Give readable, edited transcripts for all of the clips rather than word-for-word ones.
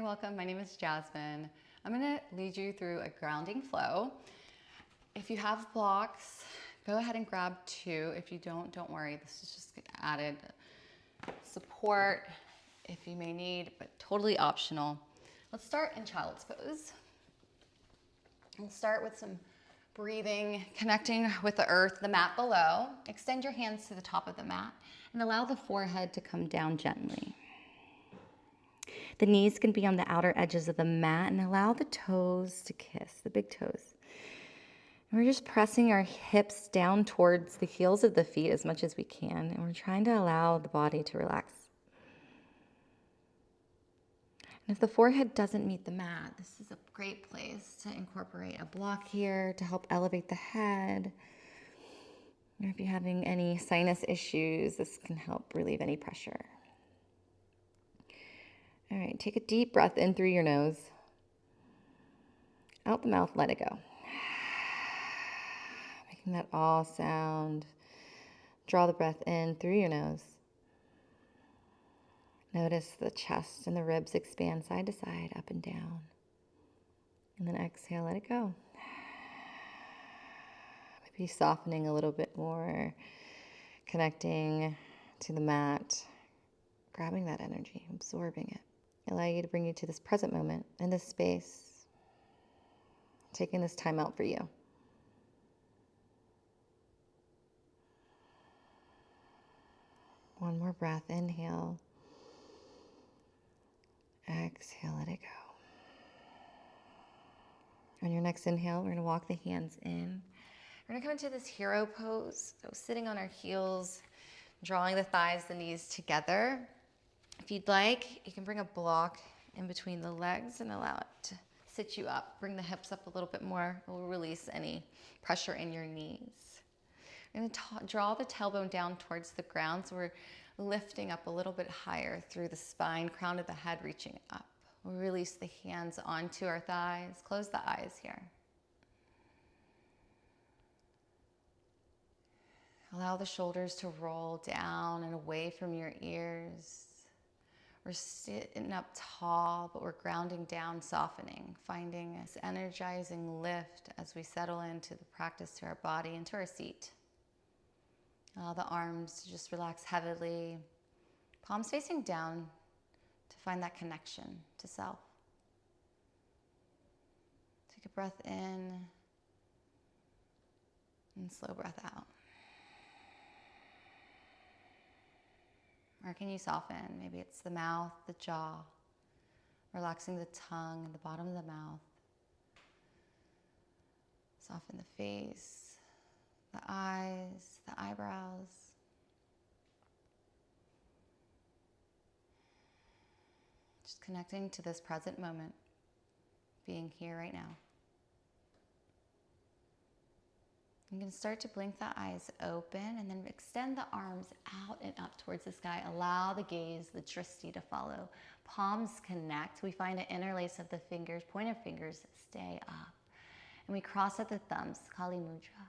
welcome. My name is Jasmine. I'm gonna lead you through a grounding flow. If you have blocks, go ahead and grab two. If you don't worry. This is just added support if you may need, but totally optional. Let's start in child's pose. We'll start with some breathing, connecting with the earth, the mat below. Extend your hands to the top of the mat and allow the forehead to come down gently. The knees can be on the outer edges of the mat and allow the toes to kiss, the big toes. And we're just pressing our hips down towards the heels of the feet as much as we can, and we're trying to allow the body to relax. And if the forehead doesn't meet the mat, this is a great place to incorporate a block here to help elevate the head. Or if you're having any sinus issues, this can help relieve any pressure. All right, take a deep breath in through your nose. Out the mouth, let it go. Making that all sound. Draw the breath in through your nose. Notice the chest and the ribs expand side to side, up and down. And then exhale, let it go. Maybe softening a little bit more, connecting to the mat, grabbing that energy, absorbing it. Allow you to bring you to this present moment, in this space, taking this time out for you. One more breath, inhale. Exhale, let it go. On your next inhale, we're going to walk the hands in. We're going to come into this hero pose. So sitting on our heels, drawing the thighs, the knees together. If you'd like, you can bring a block in between the legs and allow it to sit you up. Bring the hips up a little bit more. It will release any pressure in your knees. We're going to draw the tailbone down towards the ground. So we're lifting up a little bit higher through the spine, crown of the head reaching up. We'll release the hands onto our thighs. Close the eyes here. Allow the shoulders to roll down and away from your ears. We're sitting up tall, but we're grounding down, softening, finding this energizing lift as we settle into the practice to our body, into our seat. Allow the arms to just relax heavily, palms facing down to find that connection to self. Take a breath in and slow breath out. Where can you soften? Maybe it's the mouth, the jaw, relaxing the tongue and the bottom of the mouth. Soften the face, the eyes, the eyebrows. Just connecting to this present moment, being here right now. You can start to blink the eyes open and then extend the arms out and up towards the sky. Allow the gaze, the drishti to follow. Palms connect. We find an interlace of the fingers, pointer fingers stay up. And we cross at the thumbs, Kali Mudra.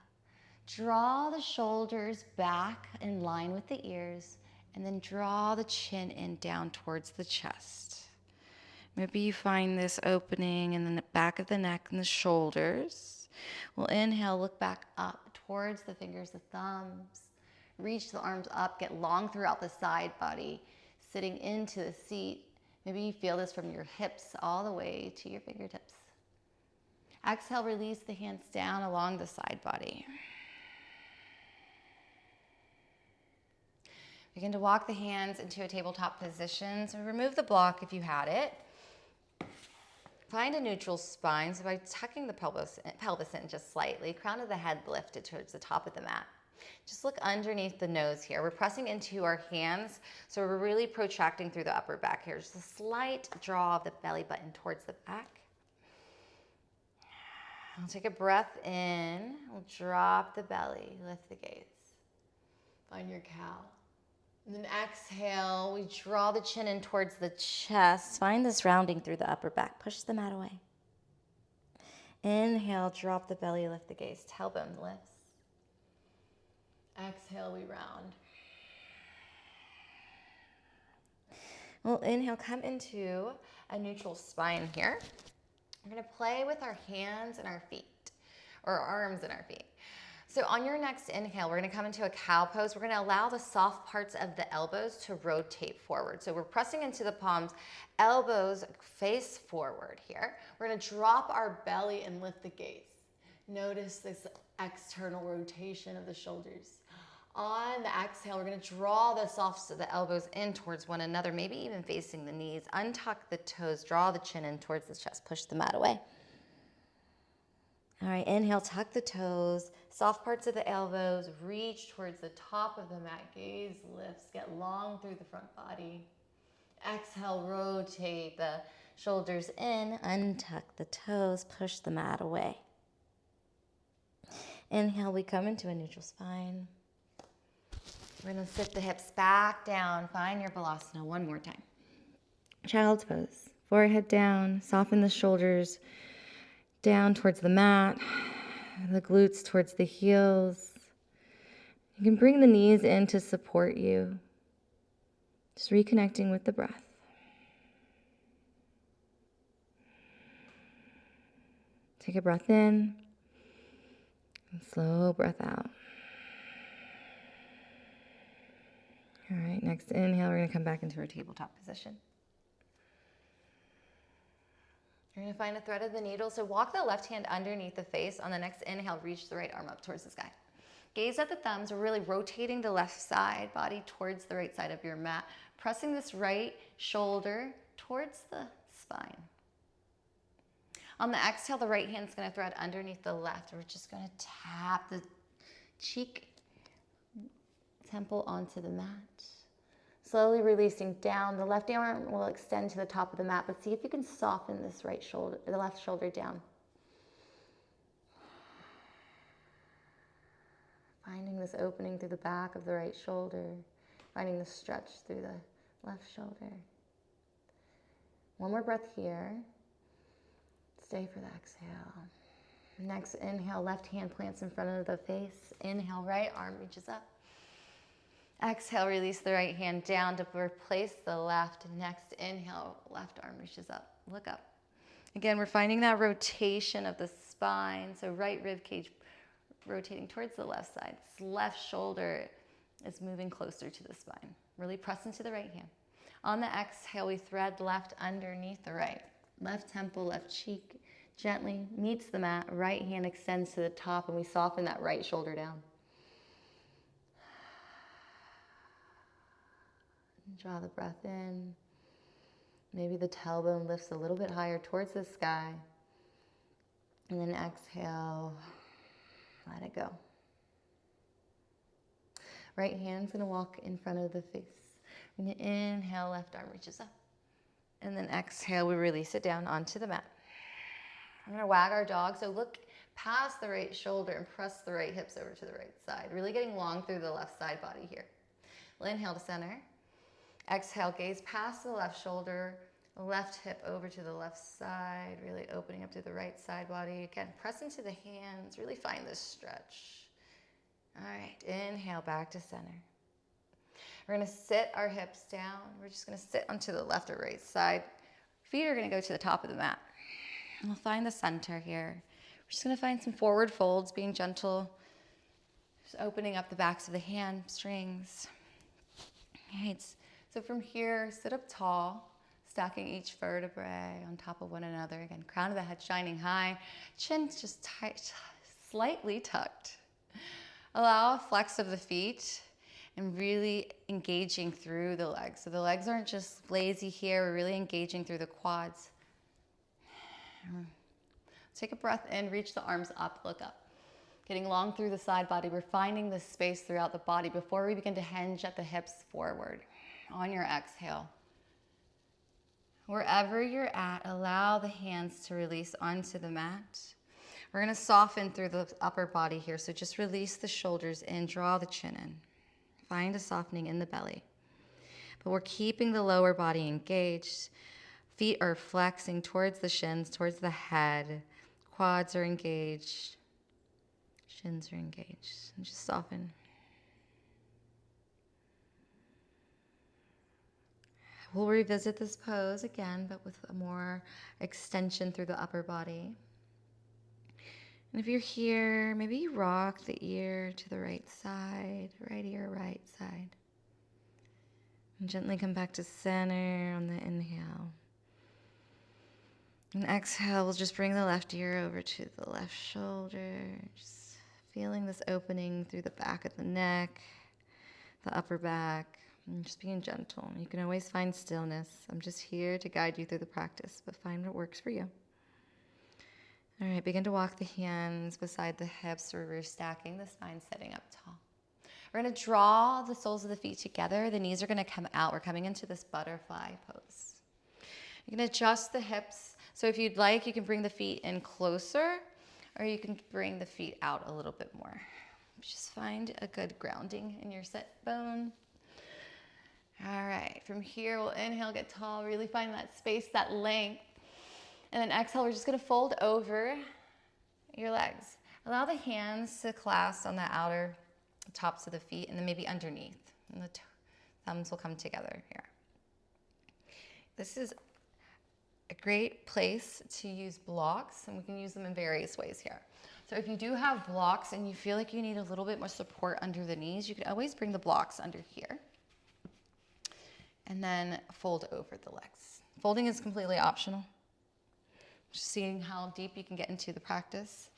Draw the shoulders back in line with the ears and then draw the chin in down towards the chest. Maybe you find this opening in the back of the neck and the shoulders. We'll inhale, look back up towards the fingers, the thumbs. Reach the arms up, get long throughout the side body, sitting into the seat. Maybe you feel this from your hips all the way to your fingertips. Exhale, release the hands down along the side body. Begin to walk the hands into a tabletop position. So remove the block if you had it. Find a neutral spine, so by tucking the pelvis in just slightly, crown of the head lifted towards the top of the mat. Just look underneath the nose here. We're pressing into our hands, so we're really protracting through the upper back here. Just a slight draw of the belly button towards the back. We'll take a breath in. We'll drop the belly, lift the gaze. Find your cow. And then exhale, we draw the chin in towards the chest. Find this rounding through the upper back. Push the mat away. Inhale, drop the belly, lift the gaze. Tailbone lifts. Exhale, we round. We'll inhale, come into a neutral spine here. We're gonna play with our hands and our feet, or our arms and our feet. So on your next inhale, we're gonna come into a cow pose. We're gonna allow the soft parts of the elbows to rotate forward. So we're pressing into the palms, elbows face forward here. We're gonna drop our belly and lift the gaze. Notice this external rotation of the shoulders. On the exhale, we're gonna draw the softs of the elbows in towards one another, maybe even facing the knees. Untuck the toes, draw the chin in towards the chest, push the mat away. All right, inhale, tuck the toes, soft parts of the elbows, reach towards the top of the mat, gaze lifts, get long through the front body. Exhale, rotate the shoulders in, untuck the toes, push the mat away. Inhale, we come into a neutral spine. We're gonna sit the hips back down, find your Balasana one more time. Child's pose, forehead down, soften the shoulders, down towards the mat, the glutes towards the heels. You can bring the knees in to support you. Just reconnecting with the breath. Take a breath in and slow breath out. All right, next inhale, we're going to come back into our tabletop position. You're going to find a thread of the needle. So walk the left hand underneath the face. On the next inhale, reach the right arm up towards the sky. Gaze at the thumbs. We're really rotating the left side body towards the right side of your mat. Pressing this right shoulder towards the spine. On the exhale, the right hand's going to thread underneath the left. We're just going to tap the cheek, temple onto the mat. Slowly releasing down. The left arm will extend to the top of the mat, but see if you can soften this right shoulder, the left shoulder down. Finding this opening through the back of the right shoulder. Finding the stretch through the left shoulder. One more breath here. Stay for the exhale. Next inhale, left hand plants in front of the face. Inhale, right arm reaches up. Exhale, release the right hand down to replace the left. Next inhale, left arm reaches up. Look up. Again, we're finding that rotation of the spine. So right rib cage rotating towards the left side. This left shoulder is moving closer to the spine. Really press into the right hand. On the exhale, we thread left underneath the right. Left temple, left cheek gently meets the mat. Right hand extends to the top, and we soften that right shoulder down. Draw the breath in. Maybe the tailbone lifts a little bit higher towards the sky. And then exhale, let it go. Right hand's gonna walk in front of the face. We're gonna inhale, left arm reaches up. And then exhale, we release it down onto the mat. I'm gonna wag our dog. So look past the right shoulder and press the right hips over to the right side. Really getting long through the left side body here. We'll inhale to center. Exhale, gaze past the left shoulder, left hip over to the left side, really opening up to the right side body. Again, press into the hands, really find this stretch. All right, inhale back to center. We're gonna sit our hips down. We're just gonna sit onto the left or right side. Feet are gonna go to the top of the mat. And we'll find the center here. We're just gonna find some forward folds, being gentle, just opening up the backs of the hamstrings. All right. So from here, sit up tall, stacking each vertebrae on top of one another. Again, crown of the head shining high, chin's just tight, slightly tucked. Allow a flex of the feet and really engaging through the legs. So the legs aren't just lazy here, we're really engaging through the quads. Take a breath in, reach the arms up, look up. Getting long through the side body, we're finding this space throughout the body before we begin to hinge at the hips forward. On your exhale. Wherever you're at, allow the hands to release onto the mat. We're gonna soften through the upper body here, so just release the shoulders in, draw the chin in. Find a softening in the belly. But we're keeping the lower body engaged. Feet are flexing towards the shins, towards the head. Quads are engaged. Shins are engaged. And just soften. We'll revisit this pose again, but with a more extension through the upper body. And if you're here, maybe you rock the ear to the right side, right ear, right side. And gently come back to center on the inhale. And exhale, we'll just bring the left ear over to the left shoulder. Just feeling this opening through the back of the neck, the upper back, and just being gentle. You can always find stillness. I'm just here to guide you through the practice, but find what works for you. All right, begin to walk the hands beside the hips, reverse stacking the spine, sitting up tall. We're gonna draw the soles of the feet together. The knees are gonna come out. We're coming into this butterfly pose. You can adjust the hips. So if you'd like, you can bring the feet in closer, or you can bring the feet out a little bit more. Just find a good grounding in your sit bone. All right, from here, we'll inhale, get tall, really find that space, that length. And then exhale, we're just gonna fold over your legs. Allow the hands to clasp on the outer tops of the feet and then maybe underneath. And the thumbs will come together here. This is a great place to use blocks, and we can use them in various ways here. So if you do have blocks and you feel like you need a little bit more support under the knees, you can always bring the blocks under here and then fold over the legs. Folding is completely optional. Just seeing how deep you can get into the practice.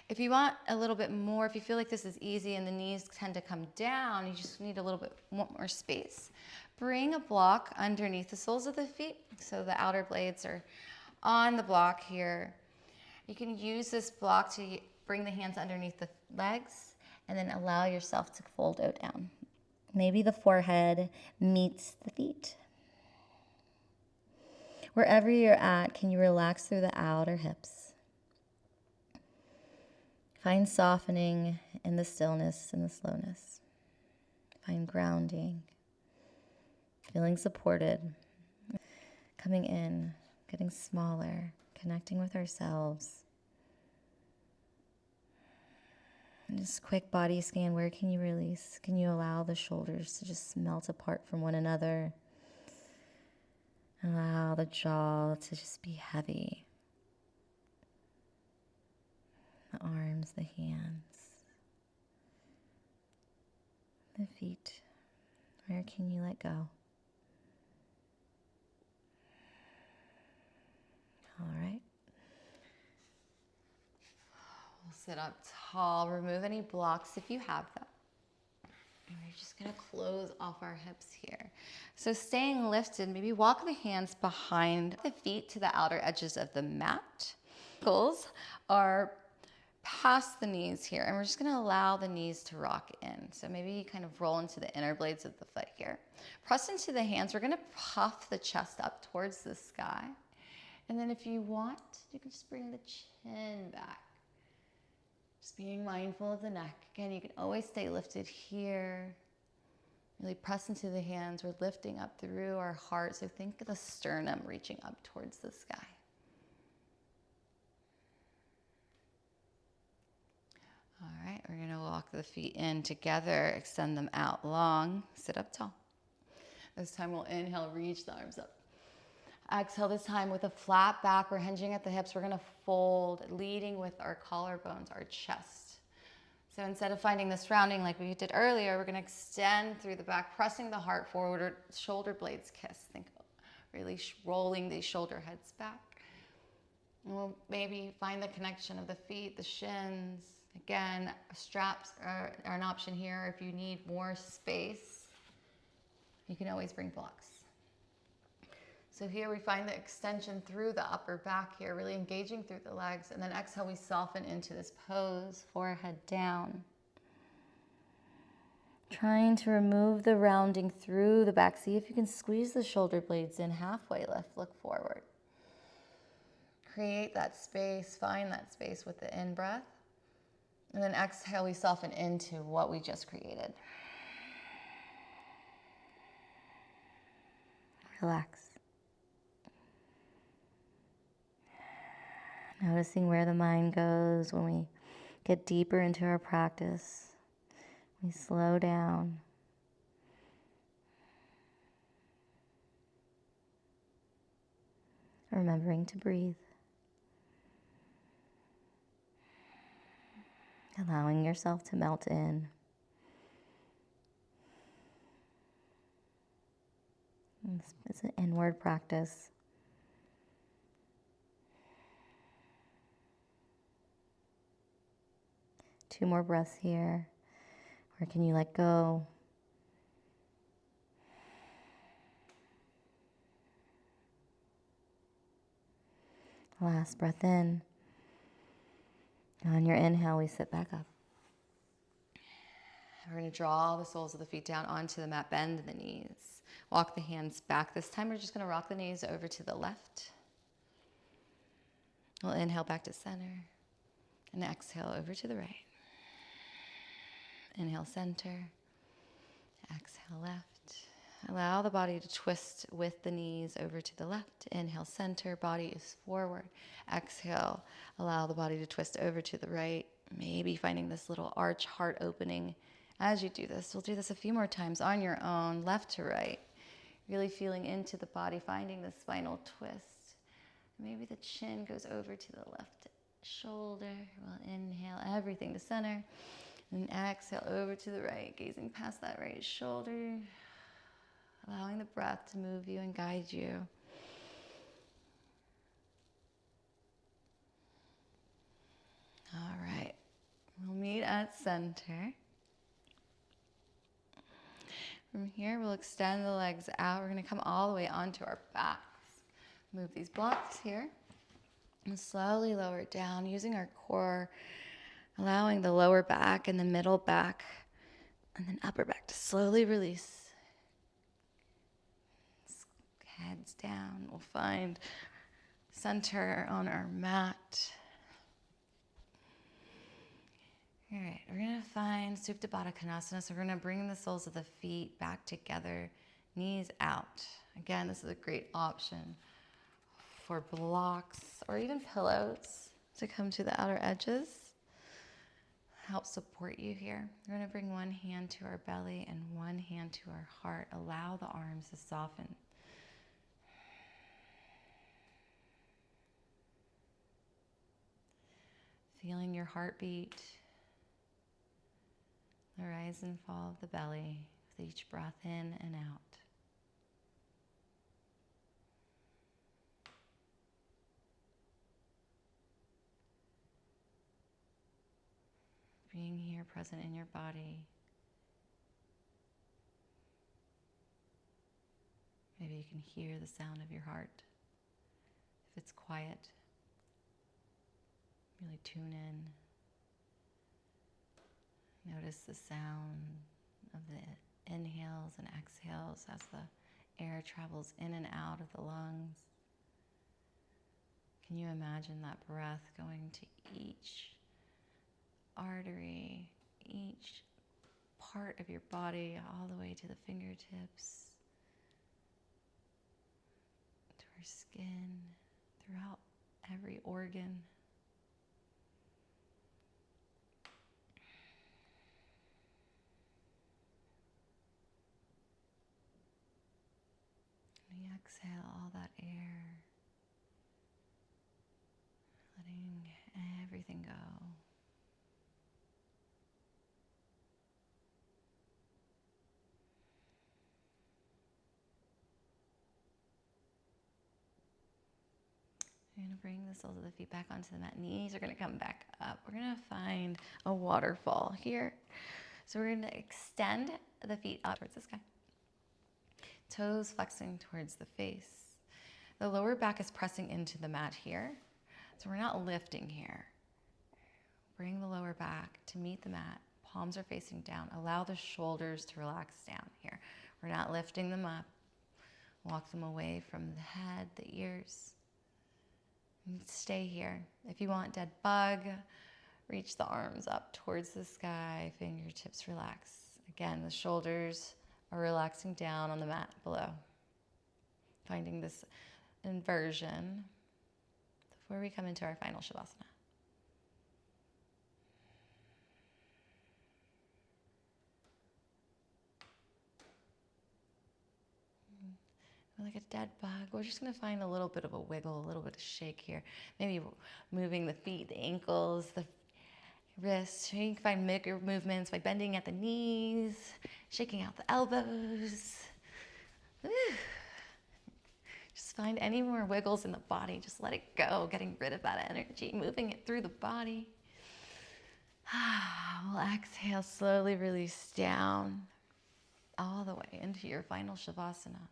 If you want a little bit more, if you feel like this is easy and the knees tend to come down, you just need a little bit more space. Bring a block underneath the soles of the feet so the outer blades are on the block here. You can use this block to bring the hands underneath the legs and then allow yourself to fold out down. Maybe the forehead meets the feet. Wherever you're at, can you relax through the outer hips? Find softening in the stillness and the slowness. Find grounding, feeling supported, coming in, getting smaller, connecting with ourselves. And just quick body scan, where can you release? Can you allow the shoulders to just melt apart from one another? Allow the jaw to just be heavy. The arms, the hands, the feet. Where can you let go? All right. We'll sit up tall. Remove any blocks if you have them. And we're just going to close off our hips here. So staying lifted, maybe walk the hands behind the feet to the outer edges of the mat. Ankles are past the knees here, and we're just going to allow the knees to rock in. So maybe you kind of roll into the inner blades of the foot here. Press into the hands. We're going to puff the chest up towards the sky. And then if you want, you can just bring the chin back. Just being mindful of the neck. Again, you can always stay lifted here. Really press into the hands. We're lifting up through our heart. So think of the sternum reaching up towards the sky. All right, we're going to walk the feet in together, extend them out long, sit up tall. This time we'll inhale, reach the arms up. Exhale, this time with a flat back, we're hinging at the hips. We're gonna fold, leading with our collarbones, our chest. So instead of finding this rounding like we did earlier, we're gonna extend through the back, pressing the heart forward, shoulder blades kiss. Think of really rolling these shoulder heads back. And we'll maybe find the connection of the feet, the shins. Again, straps are an option here. If you need more space, you can always bring blocks. So here we find the extension through the upper back here, really engaging through the legs. And then exhale, we soften into this pose, forehead down. Trying to remove the rounding through the back. See if you can squeeze the shoulder blades in, halfway lift, look forward. Create that space, find that space with the in-breath. And then exhale, we soften into what we just created. Relax. Noticing where the mind goes when we get deeper into our practice. We slow down. remembering to breathe. Allowing yourself to melt in. This is an inward practice. Two more breaths here. Where can you let go? Last breath in. On your inhale, we sit back up. We're going to draw the soles of the feet down onto the mat, bend the knees. Walk the hands back. This time we're just going to rock the knees over to the left. We'll inhale back to center and exhale over to the right. Inhale center, exhale left. Allow the body to twist with the knees over to the left. Inhale center, body is forward. Exhale, allow the body to twist over to the right. Maybe finding this little arch heart opening as you do this. We'll do this a few more times on your own, left to right. Really feeling into the body, finding the spinal twist. Maybe the chin goes over to the left shoulder. We'll inhale everything to center. And exhale over to the right, gazing past that right shoulder. Allowing the breath to move you and guide you. All right. We'll meet at center. From here, we'll extend the legs out. We're going to come all the way onto our backs. Move these blocks here. And slowly lower it down using our core, allowing the lower back and the middle back and then upper back to slowly release. Heads down. We'll find center on our mat. All right, we're going to find Supta Baddha Konasana. So we're going to bring the soles of the feet back together, knees out. Again, this is a great option for blocks or even pillows to come to the outer edges. Help support you here. We're going to bring one hand to our belly and one hand to our heart. Allow the arms to soften. Feeling your heartbeat, the rise and fall of the belly with each breath in and out. Being here present in your body. Maybe you can hear the sound of your heart. If it's quiet, really tune in. Notice the sound of the inhales and exhales as the air travels in and out of the lungs. Can you imagine that breath going to each artery, each part of your body, all the way to the fingertips, to our skin, throughout every organ. We exhale all that air, letting everything go. We're going to bring the soles of the feet back onto the mat. Knees are going to come back up. We're going to find a waterfall here. So we're going to extend the feet up towards the sky. Toes flexing towards the face. The lower back is pressing into the mat here. So we're not lifting here. Bring the lower back to meet the mat. Palms are facing down. Allow the shoulders to relax down here. We're not lifting them up. Walk them away from the head, the ears. And stay here. If you want dead bug, reach the arms up towards the sky. Fingertips relax. Again, the shoulders are relaxing down on the mat below. Finding this inversion before we come into our final Shavasana. or like a dead bug. We're just gonna find a little bit of a wiggle, a little bit of shake here. Maybe moving the feet, the ankles, the wrists. You can find micro movements by bending at the knees, shaking out the elbows. Woo. Just find any more wiggles in the body. Just let it go, getting rid of that energy, moving it through the body. We'll exhale, slowly release down all the way into your final Shavasana.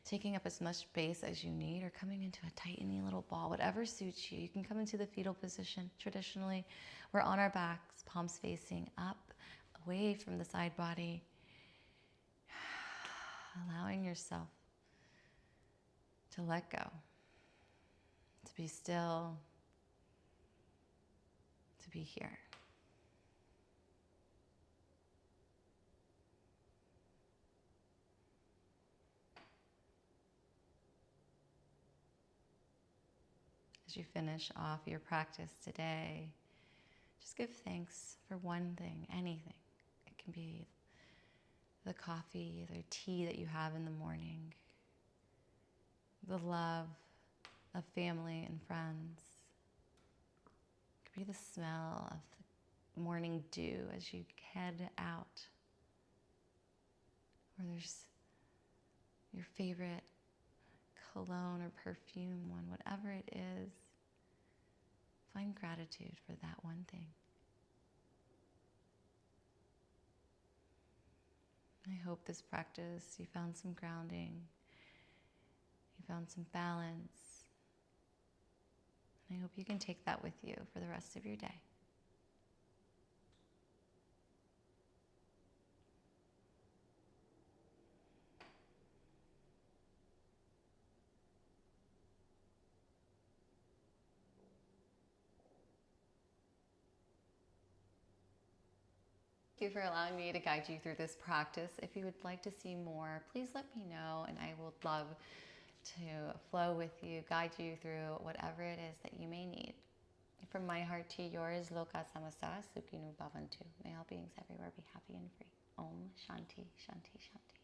Taking up as much space as you need or coming into a tiny little ball, whatever suits you. You can come into the fetal position. Traditionally, we're on our backs, palms facing up, away from the side body. Allowing yourself to let go, to be still, to be here. As you finish off your practice today, just give thanks for one thing, anything. It can be the coffee, the tea that you have in the morning, the love of family and friends. It could be the smell of the morning dew as you head out. Or there's your favorite cologne or perfume one, whatever it is. Find gratitude for that one thing. I hope this practice, you found some grounding, you found some balance. And I hope you can take that with you for the rest of your day. Thank you for allowing me to guide you through this practice. If you would like to see more, please let me know, and I will love to flow with you, guide you through whatever it is that you may need. From my heart to yours, Loka Samasta Sukhino Bhavantu. May all beings everywhere be happy and free. Om Shanti, Shanti, Shanti.